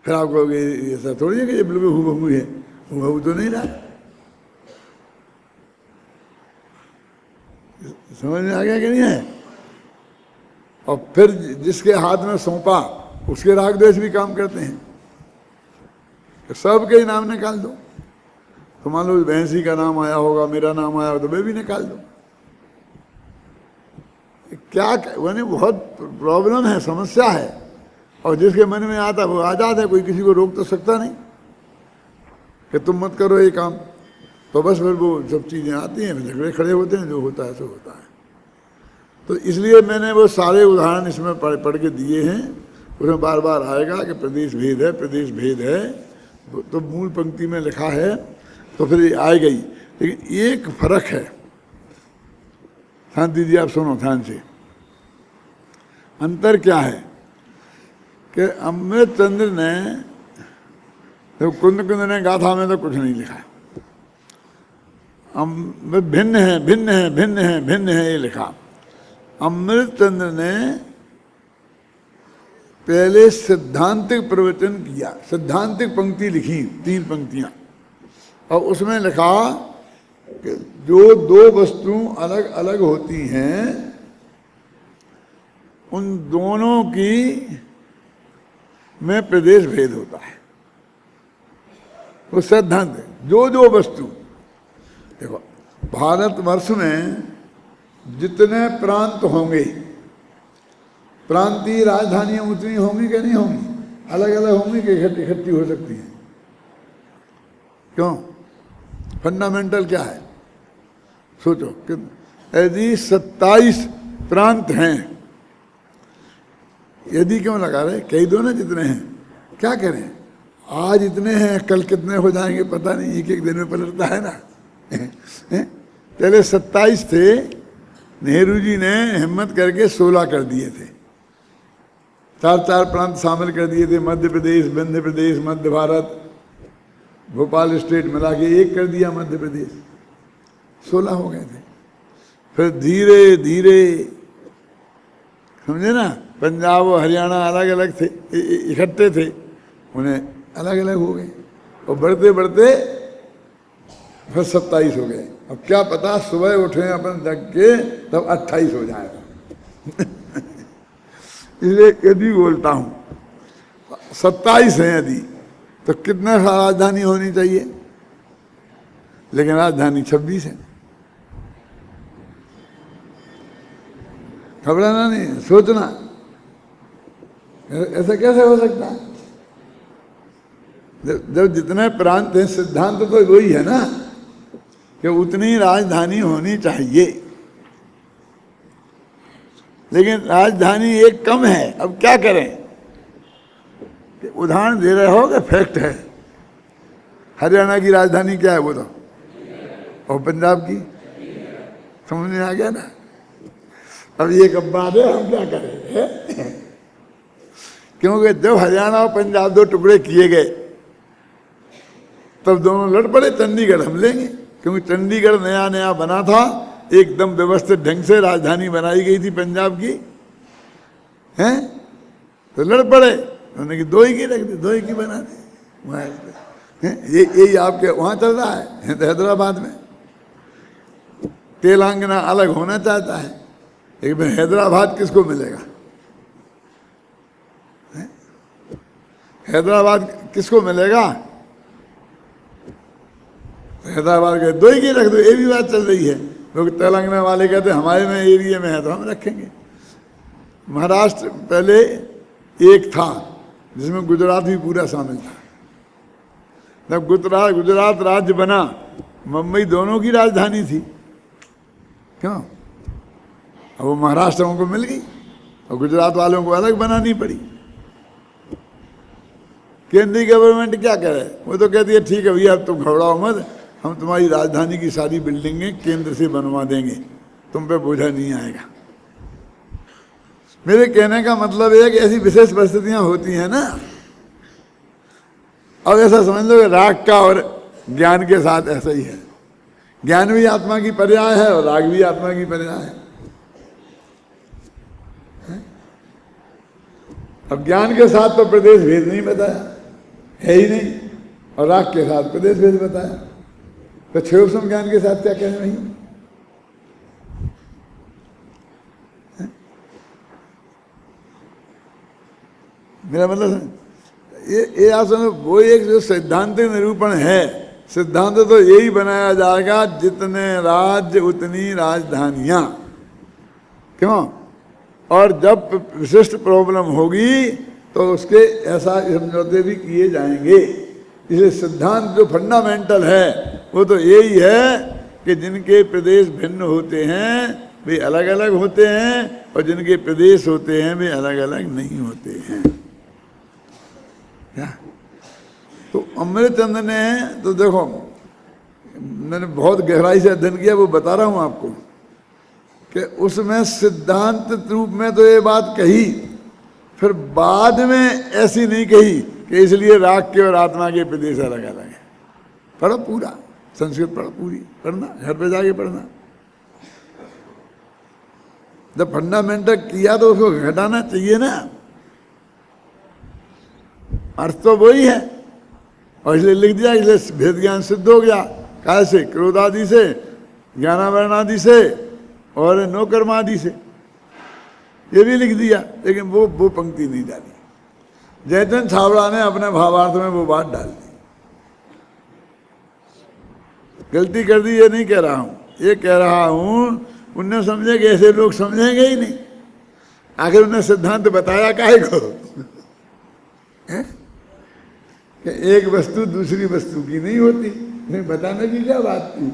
फिर आप कहोगे ऐसा थोड़ी है कि ये बिल्कुल हूबहू है, हूबहू तो नहीं रहा। समझ में आ गया कि नहीं है? और फिर जिसके हाथ में सौंपा उसके राग द्वेष भी काम करते हैं। तो सबके ही नाम निकाल दो। तो मान लो भैंसी का नाम आया होगा, मेरा नाम आया होगा, तो मैं भी निकाल दो। क्या यानी बहुत प्रॉब्लम है, समस्या है। और जिसके मन में आता है वो आजाद है, कोई किसी को रोक तो सकता नहीं कि तुम मत करो ये काम। तो बस फिर वो सब चीज़ें आती हैं, झगड़े खड़े होते हैं, जो होता है सो होता है। तो इसलिए मैंने वो सारे उदाहरण इसमें पढ़ के दिए हैं। उसमें बार बार आएगा कि प्रदेश भेद है, प्रदेश भेद है, तो मूल पंक्ति में लिखा है, तो फिर आएगा ही। लेकिन एक फर्क है, ध्यान दीजिए, आप सुनो ध्यान से। अंतर क्या है कि अमृतचंद्र ने, तो कुंद ने गाथा में तो कुछ नहीं लिखा, भिन्न है भिन्न है भिन्न है भिन्न है ये लिखा। अमृतचंद्र ने पहले सिद्धांतिक प्रवचन किया, सिद्धांतिक पंक्ति लिखी, 3 पंक्तियां, और उसमें लिखा कि जो 2 वस्तु अलग अलग होती हैं उन दोनों की में प्रदेश भेद होता है। वो सिद्धांत है। जो वस्तु, देखो भारतवर्ष में जितने प्रांत होंगे, प्रांतीय राजधानियां उतनी होंगी कि नहीं होंगी? अलग अलग होंगी कि इकट्ठी हो सकती हैं? क्यों? फंडामेंटल क्या है? सोचो कि यदि 27 प्रांत हैं, यदि क्यों लगा रहे, कई दो ना जितने हैं, क्या करें? आज इतने हैं, कल कितने हो जाएंगे पता नहीं, एक दिन में पलटता है ना। पहले 27 थे, नेहरू जी ने हिम्मत करके 16 कर दिए थे, 4 प्रांत शामिल कर दिए थे, मध्य प्रदेश, विंध्य प्रदेश, मध्य भारत, भोपाल स्टेट मिला के 1 कर दिया मध्य प्रदेश, 16 हो गए थे। फिर धीरे धीरे, समझे ना, पंजाब और हरियाणा अलग अलग थे, इकट्ठे थे, उन्हें अलग अलग हो गए, और बढ़ते बढ़ते फिर 27 हो गए। अब क्या पता सुबह उठे अपन जग के तब 28 हो जाएगा। इसलिए यदि बोलता हूँ 27 है यदि, तो कितने राजधानी होनी चाहिए? लेकिन राजधानी 26 है। घबराना नहीं, सोचना ऐसा कैसे हो सकता है? जब जितने प्रांत हैं, सिद्धांत तो वही है ना कि उतनी राजधानी होनी चाहिए, लेकिन राजधानी एक कम है। अब क्या करें? उदाहरण दे रहे हो कि फैक्ट है। हरियाणा की राजधानी क्या है वो तो, और पंजाब की? समझ में आ गया ना? अब ये कब बात है, हम क्या करें? क्योंकि जब हरियाणा और पंजाब 2 टुकड़े किए गए, तब दोनों लड़ पड़े, चंडीगढ़ हम लेंगे, क्योंकि चंडीगढ़ नया नया बना था, एकदम व्यवस्थित ढंग से राजधानी बनाई गई थी पंजाब की, हैं? तो लड़ पड़े, उन्होंने कि 2 ही की रख दी, 2 ही की बना दी। यही आपके वहाँ चल रहा है, हैदराबाद में। तेलंगाना अलग होना चाहता है, लेकिन हैदराबाद किसको मिलेगा? हैदराबाद किसको मिलेगा? हैदराबाद के 2 ही की रख दो, ये भी बात चल रही है। लोग तेलंगाना वाले कहते हैं हमारे में एरिया में है तो हम रखेंगे। महाराष्ट्र पहले एक था जिसमें गुजरात भी पूरा शामिल था। जब गुजरात राज्य बना, मुंबई दोनों की राजधानी थी। क्यों? अब वो महाराष्ट्र को मिल गई और गुजरात वालों को अलग बनानी पड़ी। केंद्रीय गवर्नमेंट क्या करे? वो तो कहती है ठीक है भैया, अब तुम घबराओ मत, हम तुम्हारी राजधानी की सारी बिल्डिंगें केंद्र से बनवा देंगे, तुम पे बोझा नहीं आएगा। मेरे कहने का मतलब है कि ऐसी विशेष परिस्थितियां होती हैं ना। अब ऐसा समझ लो कि राग का और ज्ञान के साथ ऐसा ही है। ज्ञान भी आत्मा की पर्याय है और राग भी आत्मा की पर्याय है। अब ज्ञान के साथ तो प्रदेश भेद नहीं बताया, है ही नहीं, और राग के साथ प्रदेश भेद बताया, तो क्षेत्र ज्ञान के साथ क्या कहने नहीं। मेरा मतलब ये आप समझो, वो एक जो सैद्धांतिक निरूपण है, सिद्धांत तो यही बनाया जाएगा जितने राज्य उतनी राजधानियां, क्यों, और जब विशिष्ट प्रॉब्लम होगी तो उसके ऐसा समझौते भी किए जाएंगे। इसलिए सिद्धांत जो फंडामेंटल है वो तो यही है कि जिनके प्रदेश भिन्न होते हैं वे अलग अलग होते हैं, और जिनके प्रदेश होते हैं वे अलग अलग नहीं होते हैं। क्या तो अमृतचंद्र ने, तो देखो मैंने बहुत गहराई से अध्ययन किया, वो बता रहा हूं आपको कि उसमें सिद्धांत रूप में तो ये बात कही, फिर बाद में ऐसी नहीं कही कि इसलिए राग के और आत्मा के प्रदेश अलग अलग है। पढ़ो पूरा संस्कृत, पढ़ो पूरी, पढ़ना घर पे जाके पढ़ना। जब फंडामेंटल किया तो उसको घटाना चाहिए ना, अर्थ तो वही है, और इसलिए लिख दिया, इसलिए भेद ज्ञान सिद्ध हो गया। कैसे? क्रोध आदि से, ज्ञानावरण आदि से, और नौकर्म आदि से, ये भी लिख दिया। लेकिन वो पंक्ति नहीं डाली। जयचंद छाबड़ा ने अपने भावार्थ में वो बात डाल दी। गलती कर दी ये नहीं कह रहा हूं, ये कह रहा हूं उनने समझे कि ऐसे लोग समझेंगे ही नहीं। आखिर उन्हें सिद्धांत बताया काहे को कि एक वस्तु दूसरी वस्तु की नहीं होती, नहीं बताने की क्या बात थी?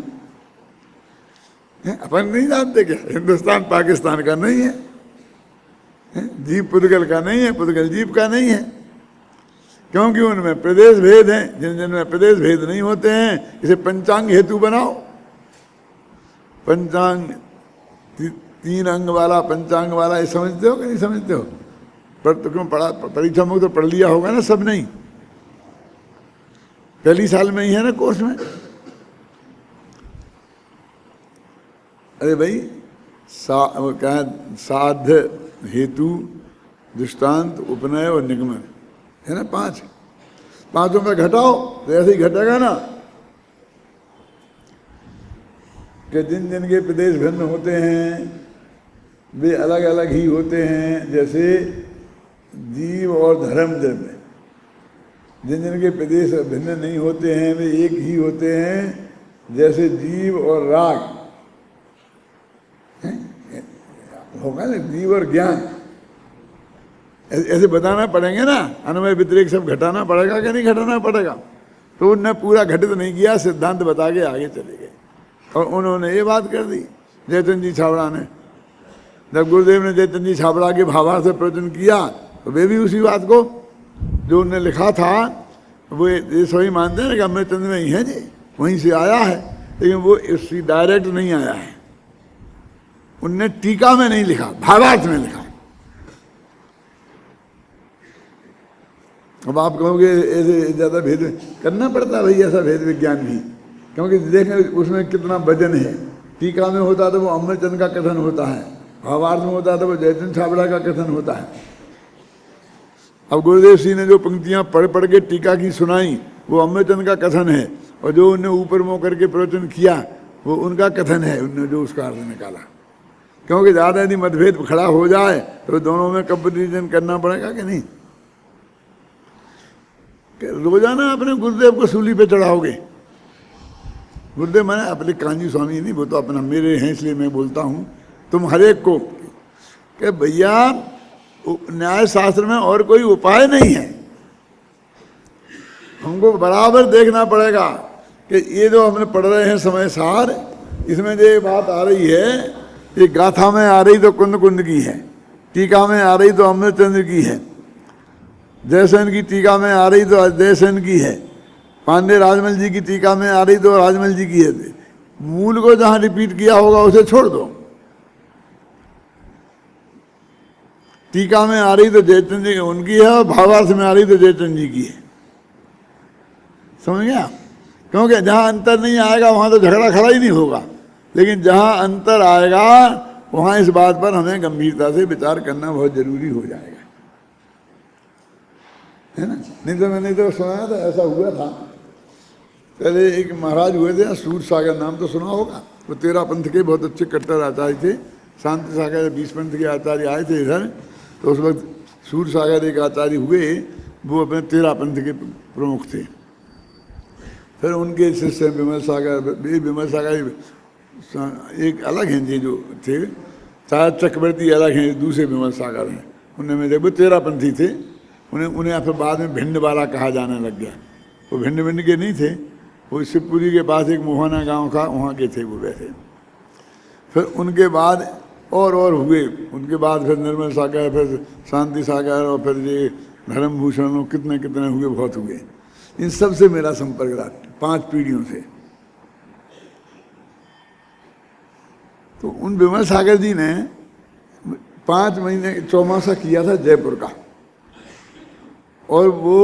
अपन नहीं जानते क्या हिंदुस्तान पाकिस्तान का नहीं है, जीव पुद्गल का नहीं है, पुद्गल जीव का नहीं है, क्योंकि उनमें प्रदेश भेद हैं। जिन जिनमें प्रदेश भेद नहीं होते हैं, इसे पंचांग हेतु बनाओ। पंचांग 3 अंग वाला, पंचांग वाला, ये समझते हो कि नहीं समझते हो? पर तो क्यों पढ़ा, परीक्षा में तो पढ़ लिया होगा ना सब? नहीं, पहली साल में ही है ना कोर्स में। अरे भाई क्या है, साध्य, हेतु, दृष्टांत, उपनय और निगमन है ना, 5। पांचों में घटाओ तो ऐसे ही घटेगा ना कि जिन जिन के प्रदेश भिन्न होते हैं वे अलग अलग ही होते हैं। जैसे जीव और धर्म में जिन जिन के प्रदेश भिन्न नहीं होते हैं वे एक ही होते हैं, जैसे जीव और राग होगा ना, जीव और ज्ञान, ऐसे बताना पड़ेंगे ना। अनुमय व्यतिरेक सब घटाना पड़ेगा कि नहीं घटाना पड़ेगा? तो उनने पूरा घटित नहीं किया, सिद्धांत बता के आगे चले गए, और उन्होंने ये बात कर दी जयचंद जी छाबड़ा ने। जब गुरुदेव ने जयचंद जी छाबड़ा के भावार्थ से प्रवचन किया तो वे भी उसी बात को जो उनने लिखा था वो ये सभी मानते हैं कि अमृतचंद में ही है जी, वहीं से आया है, लेकिन वो इसकी डायरेक्ट नहीं आया है। उनने टीका में नहीं लिखा, भावार्थ में लिखा। अब आप कहोगे ऐसे ज़्यादा भेद करना पड़ता है भाई, ऐसा भेद विज्ञान भी, क्योंकि देखें उसमें कितना वजन है। टीका में होता तो वो अमृतचंद का कथन होता है, भावार्थ में होता तो वो जयचंद छाबड़ा का कथन होता है। अब गुरुदेव सिंह ने जो पंक्तियां पढ़ पढ़ के टीका की सुनाई वो अमृतचंद का कथन है, और जो उन्हें ऊपर मुँह करके प्रवचन किया वो उनका कथन है, उनने जो उसका अर्थ निकाला। क्योंकि ज़्यादा यदि मतभेद खड़ा हो जाए तो दोनों में कंपैरिजन करना पड़ेगा कि नहीं? रोजाना अपने गुरुदेव को सूली पे चढ़ाओगे। गुरुदेव मैंने अपने कांजी स्वामी नहीं, वो तो अपना मेरे हैं इसलिए मैं बोलता हूँ। तुम हर एक को कि भैया न्याय शास्त्र में और कोई उपाय नहीं है, हमको बराबर देखना पड़ेगा कि ये जो हमने पढ़ रहे हैं समय सार, इसमें जो बात आ रही है ये गाथा में आ रही तो कुंद कुंद की है, टीका में आ रही तो अमृतचंद्र की है, जयसेन की टीका में आ रही तो जयसेन की है, पांडे राजमल जी की टीका में आ रही तो राजमल जी की है। मूल को जहां रिपीट किया होगा उसे छोड़ दो। टीका में आ रही तो जयचंद जी उनकी है, और भावार्थ में आ रही तो जयचंद जी की है। समझ गया? क्योंकि जहां अंतर नहीं आएगा वहां तो झगड़ा खड़ा ही नहीं होगा, लेकिन जहां अंतर आएगा वहां इस बात पर हमें गंभीरता से विचार करना बहुत जरूरी हो जाएगा। है ना। नहीं तो मैंने तो सुना था, ऐसा हुआ था पहले। एक महाराज हुए थे सूर सागर, नाम तो सुना होगा। वो 13 पंथ के बहुत अच्छे कट्टर आचार्य थे। शांति सागर 20 पंथ के आचार्य आए थे इधर, तो उस वक्त सूर सागर एक आचार्य हुए, वो अपने 13 पंथ के प्रमुख थे। फिर उनके शिष्य विमल सागर एक अलग हैं जी जो थे, शायद चक्रवर्ती अलग हैं, दूसरे विमल सागर हैं। उनमें में देखो 13 पंथी थे। उन्हें फिर बाद में भिंड वाला कहा जाने लग गया। वो भिंड के नहीं थे, वो शिवपुरी के पास एक मोहना गांव का, वहाँ के थे वो वैसे। फिर उनके बाद और हुए, उनके बाद फिर निर्मल सागर, फिर शांति सागर, और फिर ये धर्म भूषण, कितने कितने हुए, बहुत हुए। इन सब से मेरा संपर्क रहा 5 पीढ़ियों से। तो उन विमल सागर जी ने 5 महीने चौमासा किया था जयपुर का, और वो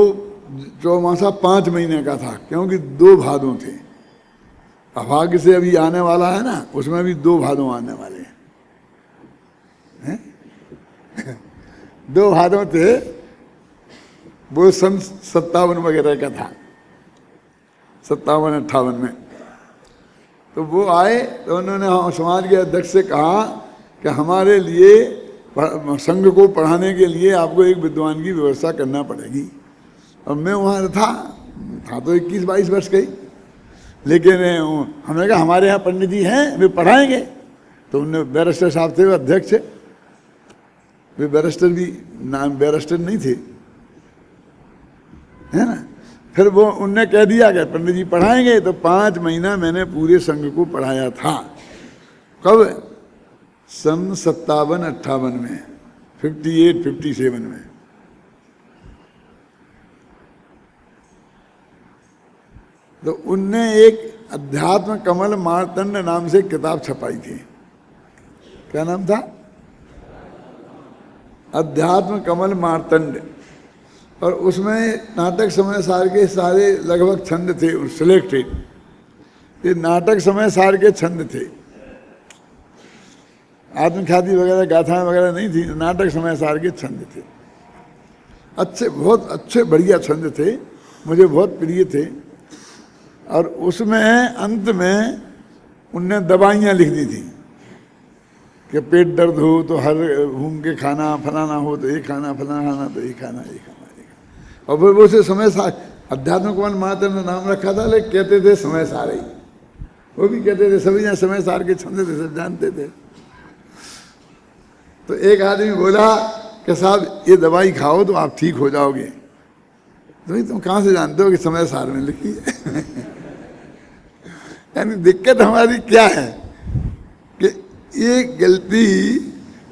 चौमासा 5 महीने का था, क्योंकि 2 भादों थे। अभाग्य से अभी आने वाला है ना, उसमें भी 2 भादों आने वाले हैं। 2 भादों थे, वो सन 57 वगैरह का था, 57-58 में। तो वो आए, तो उन्होंने समाज के अध्यक्ष से कहा कि हमारे लिए संघ को पढ़ाने के लिए आपको एक विद्वान की व्यवस्था करना पड़ेगी। और मैं वहाँ था तो 21-22 वर्ष का ही, लेकिन हमने कहा हमारे यहाँ पंडित जी हैं, वे पढ़ाएंगे। तो उनने, बैरिस्टर साहब थे वो अध्यक्ष, वे बैरिस्टर भी नाम बैरिस्टर नहीं थे, है ना। फिर वो उनने कह दिया कि पंडित जी पढ़ाएंगे। तो 5 महीना मैंने पूरे संघ को पढ़ाया था। कब? सन 57-58 में, 58-57 में। तो उनने एक अध्यात्म कमल मार्तंड नाम से किताब छपाई थी। क्या नाम था? अध्यात्म कमल मार्तंड। और उसमें नाटक समय सार के सारे लगभग छंद थे सिलेक्टेड। ये नाटक समय सार के छंद थे, आत्मख्याति वगैरह गाथाएं वगैरह नहीं थी, नाटक समय सार के छंद थे। अच्छे, बहुत अच्छे बढ़िया छंद थे, मुझे बहुत प्रिय थे। और उसमें अंत में उनने दवाइयाँ लिख दी थी कि पेट दर्द हो तो हर घूम के खाना, फलाना हो तो ये खाना, फलाना खाना तो ये खाना, ये खाना। और फिर वो उसे समय सार, अध्यात्म कमल माता ने नाम रखा था, लेकिन कहते थे समय सार ही। वो भी कहते थे, सभी यहाँ समय सार के छंद थे, सब जानते थे। तो एक आदमी बोला कि साहब ये दवाई खाओ तो आप ठीक हो जाओगे। तो तुम कहाँ से जानते हो कि समय सार में लिखी है? यानी दिक्कत हमारी क्या है कि ये गलती,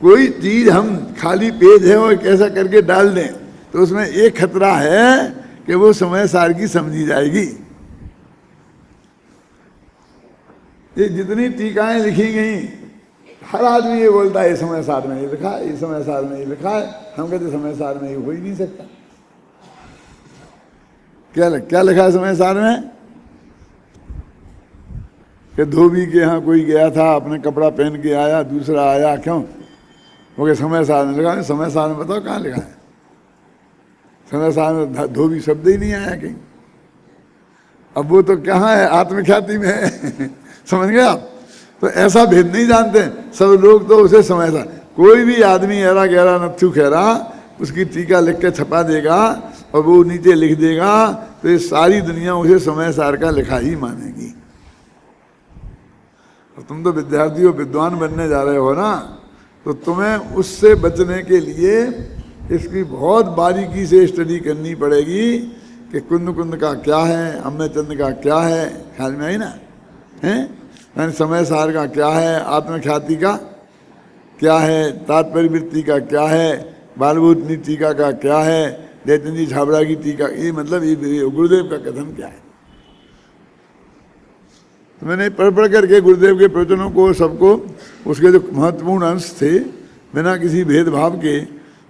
कोई चीज हम खाली पेज है और कैसा करके डाल दें, तो उसमें एक खतरा है कि वो समय सार की समझी जाएगी। ये जितनी टीकाएं लिखी गई, हर आदमी ये बोलता है ये समय सार में ये लिखा है, ये समय सार में ये लिखा है। हम कहते समय सार में ये हो ही नहीं सकता। क्या लिखा है समय सार में? कि धोबी के यहाँ कोई गया था, अपने कपड़ा पहन के आया, दूसरा आया, क्यों? वो के समय सार में लिखा है। समय सार में बताओ कहाँ लिखा है? समय सार में धोबी शब्द ही नहीं आया कहीं। अब वो तो कहाँ है? आत्मख्याति में है। समझ गए आप? तो ऐसा भेद नहीं जानते सब लोग, तो उसे समय सार, कोई भी आदमी ऐरा गहरा नथु खैरा उसकी टीका लिख के छपा देगा और वो नीचे लिख देगा, तो ये सारी दुनिया उसे समय सार का लिखा ही मानेगी। और तुम तो विद्यार्थी हो, विद्वान बनने जा रहे हो ना, तो तुम्हें उससे बचने के लिए इसकी बहुत बारीकी से स्टडी करनी पड़ेगी कि कुंद का क्या है, अम्य चंद का क्या है, ख्याल में आई ना? हैं? समय सार का क्या है, आत्मख्याति का क्या है, तात्पर्य वृत्ति का क्या है, बालभूतनी टीका का क्या है, जयचंद जी छाबड़ा की टीका, ये मतलब ये गुरुदेव का कथन क्या है। तो मैंने पढ़ करके गुरुदेव के प्रवचनों को सबको, उसके जो महत्वपूर्ण अंश थे, बिना किसी भेदभाव के,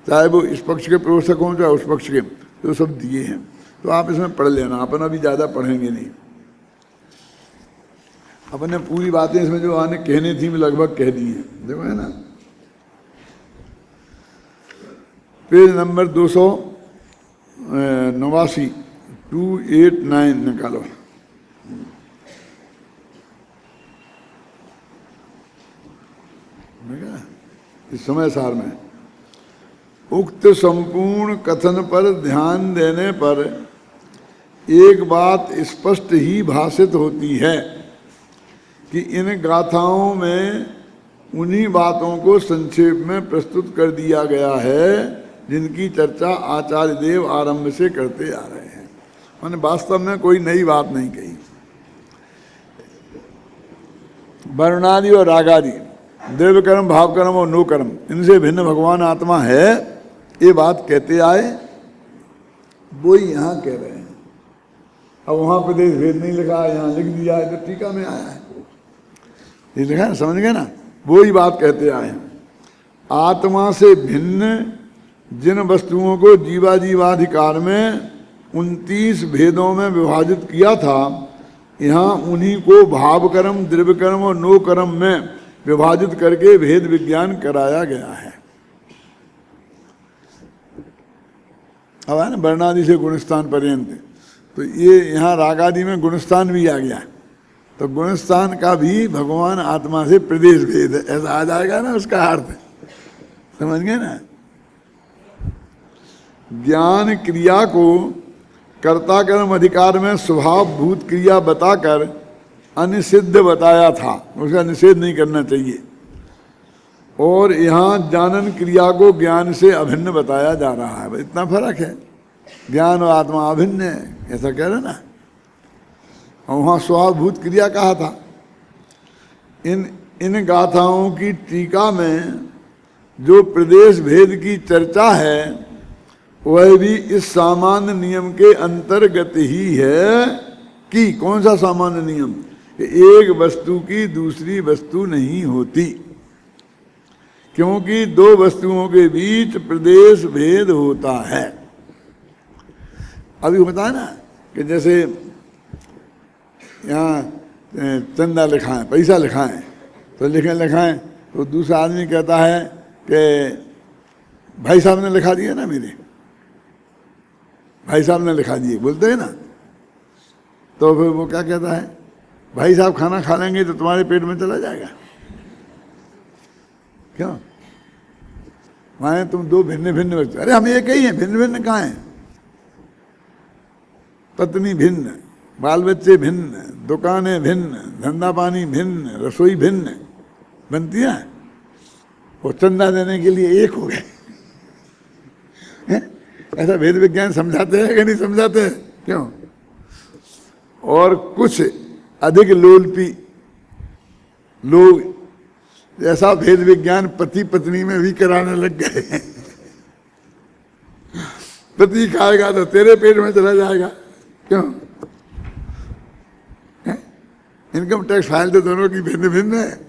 चाहे वो इस पक्ष के प्रवचक हों चाहे उस पक्ष के, तो सब दिए हैं। तो आप इसमें पढ़ लेना, अपन अभी ज़्यादा पढ़ेंगे नहीं। अपन ने पूरी बातें इसमें जो आने कहने थी मैं लगभग कह दी हैं। देखो है ना, पेज नंबर 89 289 निकालो। इस समय सार में उक्त संपूर्ण कथन पर ध्यान देने पर एक बात स्पष्ट ही भाषित होती है कि इन गाथाओं में उन्हीं बातों को संक्षेप में प्रस्तुत कर दिया गया है जिनकी चर्चा आचार्य देव आरंभ से करते आ रहे हैं। मैंने वास्तव में कोई नई बात नहीं कही। वर्णादि और रागादि, द्रव्य कर्म, भाव कर्म और नो कर्म, इनसे भिन्न भगवान आत्मा है, ये बात कहते आए, वो ही यहाँ कह रहे हैं। अब वहाँ प्रदेश भेद नहीं लिखा है, यहाँ लिख दिया है, तो टीका में आया है, ये लिखा है, समझ गए ना? वो ही बात कहते आए हैं। आत्मा से भिन्न जिन वस्तुओं को जीवाधिकार में 29 भेदों में विभाजित किया था, यहाँ उन्हीं को भाव कर्म, द्रव्य कर्म और नो कर्म में विभाजित करके भेद विज्ञान कराया गया है। अब है ना, वर्णादि से गुणस्थान पर्यंत, तो ये यहाँ रागादि में गुणस्थान भी आ गया, तो गुणस्थान का भी भगवान आत्मा से प्रदेश भेद है, ऐसा आ जाएगा ना उसका अर्थ, समझ गए ना? ज्ञान क्रिया को कर्ता कर्म अधिकार में स्वभाव भूत क्रिया बताकर अनिषिद्ध बताया था, उसका निषेध नहीं करना चाहिए, और यहाँ जानन क्रिया को ज्ञान से अभिन्न बताया जा रहा है। इतना फर्क है, ज्ञान और आत्मा अभिन्न है, ऐसा कह रहे ना। और वहाँ स्वभावभूत क्रिया कहा था। इन गाथाओं की टीका में जो प्रदेश भेद की चर्चा है वह भी इस सामान्य नियम के अंतर्गत ही है कि कौन सा सामान्य नियम? एक वस्तु की दूसरी वस्तु नहीं होती, क्योंकि दो वस्तुओं के बीच प्रदेश भेद होता है। अभी होता है ना कि जैसे यहाँ चंदा लिखा है, पैसा लिखा है, तो लिखा है तो दूसरा आदमी कहता है कि भाई साहब ने लिखा दिया ना, मेरे भाई साहब ने लिखा दिए, बोलते हैं ना। तो फिर वो क्या कहता है, भाई साहब खाना खा लेंगे तो तुम्हारे पेट में चला जाएगा, क्यों? माने तुम दो भिन्न भिन्न वस्तु, अरे हम एक ही हैं, भिन्न भिन्न कहाँ हैं? पत्नी भिन्न, बाल बच्चे भिन्न, दुकानें भिन्न, धंधा पानी भिन्न, रसोई भिन्न बनती है, वो चंदा देने के लिए एक हो गए। ऐसा भेद विज्ञान समझाते हैं कि नहीं समझाते हैं? क्यों? और कुछ अधिक लोलपी लोग ऐसा भेद विज्ञान पति पत्नी में भी कराने लग गए हैं। पति खाएगा तो तेरे पेट में चला जाएगा, क्यों? इनकम टैक्स फाइल तो दोनों की भिन्न भिन्न है।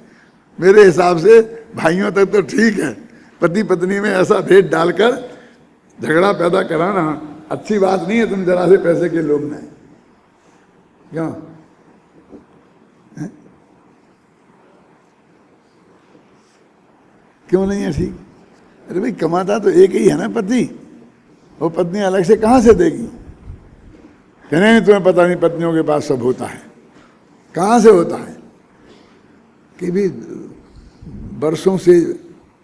मेरे हिसाब से भाइयों तक तो ठीक है, पति पत्नी में ऐसा भेद डालकर झगड़ा पैदा कराना अच्छी बात नहीं है। तुम जरा से पैसे के लोग नहीं, क्यों? क्यों नहीं है ठीक? अरे भाई कमाता तो एक ही है ना पति, वो पत्नी अलग से कहाँ से देगी? कहने नहीं तुम्हें पता नहीं पत्नियों के पास सब होता है, कहाँ से होता है? कि भी बरसों से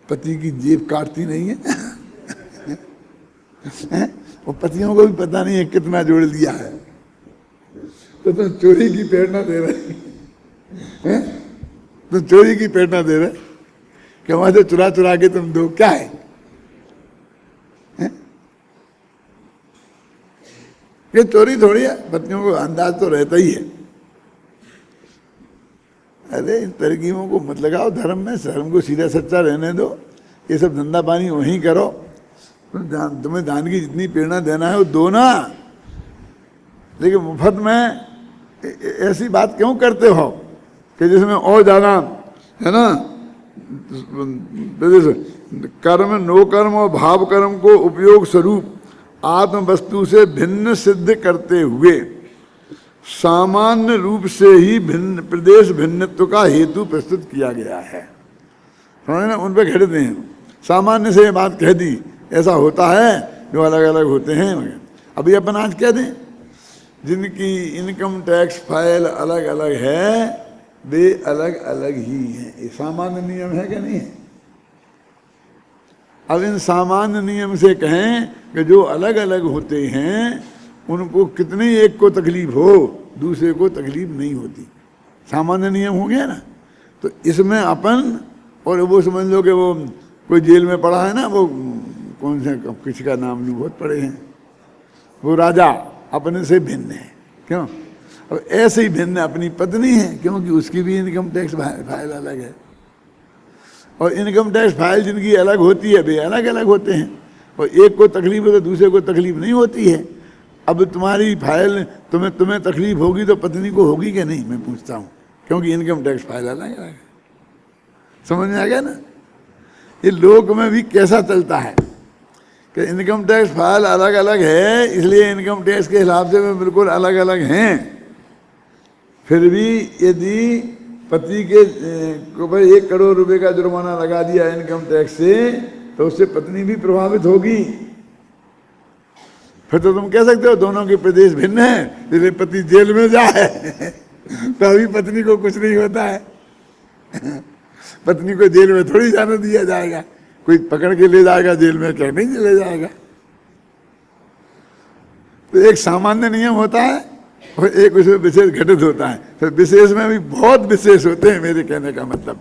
पति की जेब काटती नहीं है। वो पतियों को भी पता नहीं है कितना जोड़ लिया है, तो तुम चोरी की प्रेरणा दे रहे हैं, तुम चोरी की प्रेरणा दे रहे कि वहां से चुरा चुरा के तुम दो, क्या है? ये चोरी थोड़ी है, पत्नियों को अंदाज तो रहता ही है। अरे इन तरकीबों को मत लगाओ धर्म में, धर्म को सीधा सच्चा रहने दो, ये सब धंधा पानी वहीं करो। तुम्हें दान की जितनी प्रेरणा देना है वो दो ना, लेकिन मुफ्त में ऐसी बात क्यों करते हो कि जिसमें और ज्यादा है ना कर्म, नो कर्म और भाव कर्म को उपयोग स्वरूप आत्म वस्तु से भिन्न सिद्ध करते हुए सामान्य रूप से ही भिन्न प्रदेश भिन्नत्व का हेतु प्रस्तुत किया गया है। समझे ना? उन पर खड़े हैं, सामान्य से ये बात कह दी, ऐसा होता है जो अलग अलग होते हैं। अभी अपन आज कह दें जिनकी इनकम टैक्स फाइल अलग अलग है वे अलग अलग ही हैं, ये सामान्य नियम है कि नहीं है? अब इन सामान्य नियम से कहें कि जो अलग अलग होते हैं उनको कितने एक को तकलीफ हो दूसरे को तकलीफ नहीं होती, सामान्य नियम हो गया ना। तो इसमें अपन और वो समझ लो कि वो कोई जेल में पड़ा है ना, वो कौन से किसी का नाम नहीं बहुत पड़े हैं, वो राजा अपने से भिन्न है, क्यों? अब ऐसे ही भिन्न अपनी पत्नी है, क्योंकि उसकी भी इनकम टैक्स फाइल अलग है। और इनकम टैक्स फाइल जिनकी अलग होती है वे अलग अलग होते हैं, और एक को तकलीफ हो तो दूसरे को तकलीफ नहीं होती है। अब तुम्हारी फाइल तुम्हें तकलीफ होगी तो पत्नी को होगी कि नहीं, मैं पूछता हूँ, क्योंकि इनकम टैक्स फाइल अलग अलग है। समझ में आ गया ना? ये लोक में भी कैसा चलता है कि इनकम टैक्स फाइल अलग अलग है, इसलिए इनकम टैक्स के हिसाब से वे बिल्कुल अलग अलग हैं। फिर भी यदि पति के को भाई 1 करोड़ रुपए का जुर्माना लगा दिया इनकम टैक्स से, तो उससे पत्नी भी प्रभावित होगी। फिर तो तुम कह सकते हो दोनों के प्रदेश भिन्न हैं, इसलिए पति जेल में जाए तो अभी पत्नी को कुछ नहीं होता है। पत्नी को जेल में थोड़ी जाने दिया जाएगा, कोई पकड़ के ले जाएगा जेल में, क्या नहीं ले जाएगा। तो एक सामान्य नियम होता है और एक उसमें विशेष घटित होता है। फिर विशेष में भी बहुत विशेष होते हैं, मेरे कहने का मतलब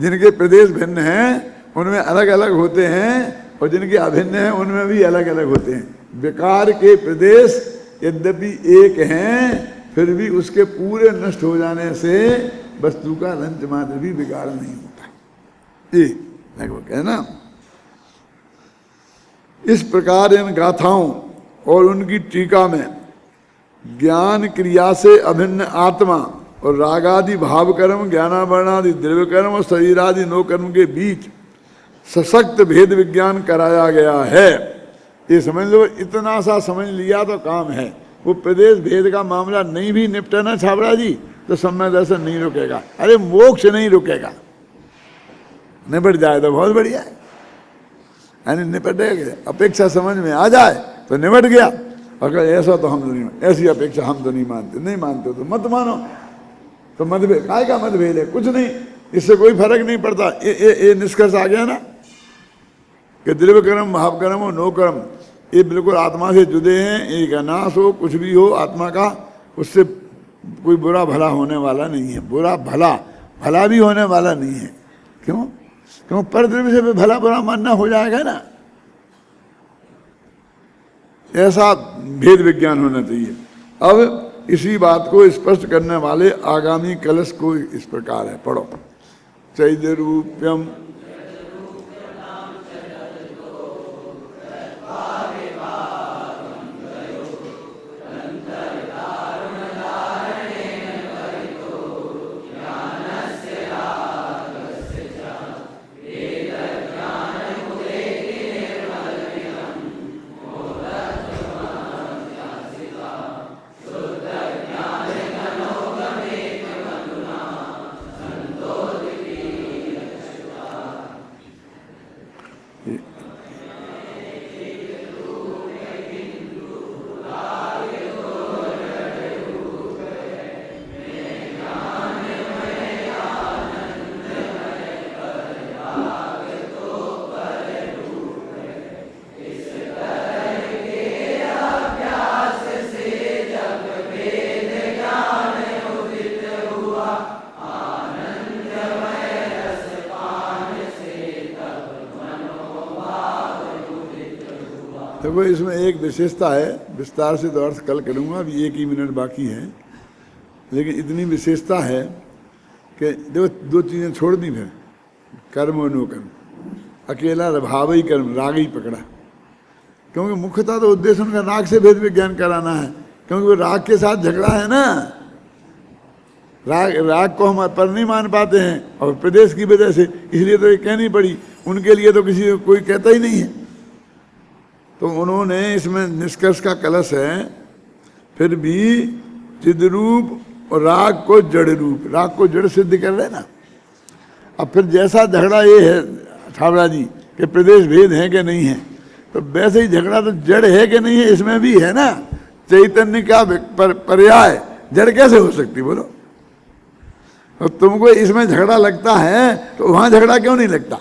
जिनके प्रदेश भिन्न हैं उनमें अलग अलग होते हैं, और जिनके अभिन्न हैं उनमें भी अलग अलग होते हैं। विकार के प्रदेश यद्यपि एक हैं, फिर भी उसके पूरे नष्ट हो जाने से वस्तु का लंच मात्र भी बिगाड़ नहीं होता। ये कहना। इस प्रकार इन गाथाओं और उनकी टीका में ज्ञान क्रिया से अभिन्न आत्मा और रागादि भाव कर्म, ज्ञानावरणादि द्रव्य कर्म और शरीरादि नो कर्म के बीच सशक्त भेद विज्ञान कराया गया है। ये समझ लो, इतना सा समझ लिया तो काम है। वो प्रदेश भेद का मामला नहीं भी निपटा ना छाबड़ा जी, तो समय दर्शन नहीं रुकेगा। अरे मोक्ष नहीं रुकेगा, निपट जाए तो बहुत बढ़िया है। यानी निपटेगा, अपेक्षा समझ में आ जाए तो निपट गया। अगर ऐसा तो हम तो नहीं, ऐसी अपेक्षा हम तो नहीं मानते। नहीं मानते तो मत मानो। तो मतभेद काय का मतभेद है? कुछ नहीं, इससे कोई फर्क नहीं पड़ता। ये निष्कर्ष आ गया ना कि द्रव्य कर्म, भाव कर्म और नो कर्म ये बिल्कुल आत्मा से जुड़े हैं। एक अनाश हो, कुछ भी हो आत्मा का, उससे कोई बुरा भला होने वाला नहीं है। बुरा भला भी होने वाला नहीं है। क्यों? क्यों? पर द्रव्य से भला बुरा मानना हो जाएगा ना। ऐसा भेद विज्ञान होना चाहिए। अब इसी बात को स्पष्ट करने वाले आगामी कलश को इस प्रकार है, पढ़ो। चैद्य रूप्यम देखो, इसमें एक विशेषता है, विस्तार से तो अर्थ कल करूँगा, अभी 1 ही मिनट बाकी है। लेकिन इतनी विशेषता है कि देखो 2 चीज़ें छोड़ दी फिर, कर्म और नो कर्म। अकेला भाव ही कर्म, राग ही पकड़ा, क्योंकि मुख्यतः तो उद्देश्य उनका राग से भेद विज्ञान कराना है। क्योंकि वो राग के साथ झगड़ा है ना, राग को हम पर नहीं मान पाते हैं और प्रदेश की वजह से, इसलिए तो ये कहनी पड़ी। उनके लिए तो किसी कोई कहता ही नहीं है। तो उन्होंने इसमें निष्कर्ष का कलश है, फिर भी चिद्रूप और राग को जड़ रूप, राग को जड़ सिद्ध कर रहे ना। अब फिर जैसा झगड़ा ये है छाबड़ा जी कि प्रदेश भेद है कि नहीं है, तो वैसे ही झगड़ा तो जड़ है कि नहीं है, इसमें भी है ना। चैतन्य का पर्याय जड़ कैसे हो सकती, बोलो। तो तुमको इसमें झगड़ा लगता है तो वहां झगड़ा क्यों नहीं लगता?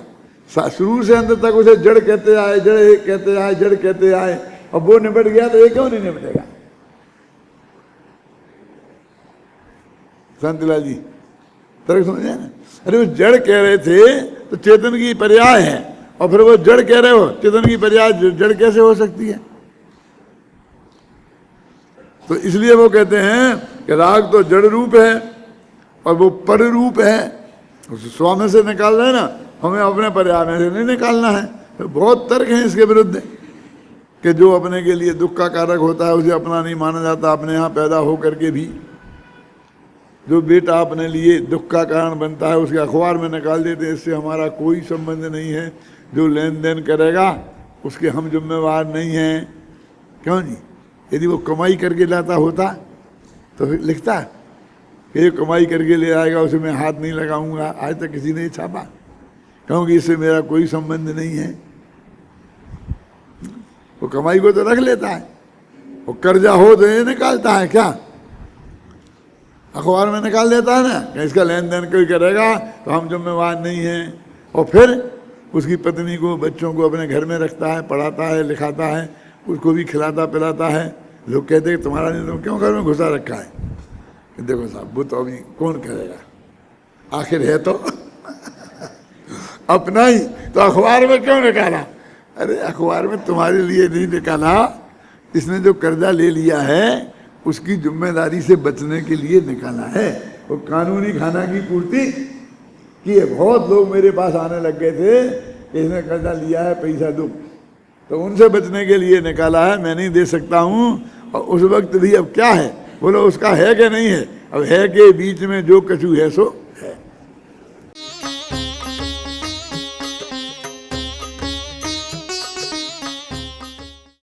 शुरू से अंत तक उसे जड़ कहते आए, जड़ कहते आए, जड़ कहते आए, और वो निपट गया तो ये क्यों नहीं निपटेगा? शांतिलाल जी तरक समझे ना? अरे वो जड़ कह रहे थे तो चेतन की पर्याय है, और फिर वो जड़ कह रहे हो, चेतन की पर्याय जड़ कैसे हो सकती है? तो इसलिए वो कहते हैं कि राग तो जड़ रूप है और वो पर रूप है। उस स्वामी से निकाल रहे हैं ना, हमें अपने पर्याय में से नहीं निकालना है। तो बहुत तर्क हैं इसके विरुद्ध कि जो अपने के लिए दुख का कारक होता है उसे अपना नहीं माना जाता, अपने यहाँ पैदा हो करके भी। जो बेटा अपने लिए दुख का कारण बनता है उसके अखबार में निकाल देते हैं, इससे हमारा कोई संबंध नहीं है, जो लेन देन करेगा उसके हम जिम्मेवार नहीं हैं। क्यों जी? यदि वो कमाई करके लाता होता तो फिर लिखता कि ये कमाई करके ले आएगा, उसे मैं हाथ नहीं लगाऊंगा। आज तक किसी ने छापा, क्योंकि इससे मेरा कोई संबंध नहीं है। वो कमाई को तो रख लेता है, वो कर्जा हो तो ये निकालता है क्या? अखबार में निकाल देता है ना कि इसका लेन देन कोई करेगा तो हम जिम्मेवार नहीं हैं। और फिर उसकी पत्नी को, बच्चों को अपने घर में रखता है, पढ़ाता है, लिखाता है, उसको भी खिलाता पिलाता है। लोग कहते हैं तुम्हारा नहीं, तुम क्यों घर में घुसा रखा है? देखो साहब, वो तो अभी कौन करेगा, आखिर है तो अपना ही। तो अखबार में क्यों निकाला? अरे अखबार में तुम्हारे लिए नहीं निकाला, इसने जो कर्जा ले लिया है उसकी जिम्मेदारी से बचने के लिए निकाला है। वो कानूनी खाना की पूर्ति की है। बहुत लोग मेरे पास आने लग गए थे कि इसने कर्जा लिया है, पैसा दो, तो उनसे बचने के लिए निकाला है, मैं नहीं दे सकता हूँ। और उस वक्त भी अब क्या है, बोलो उसका है कि नहीं है? अब है के बीच में जो कछु है सो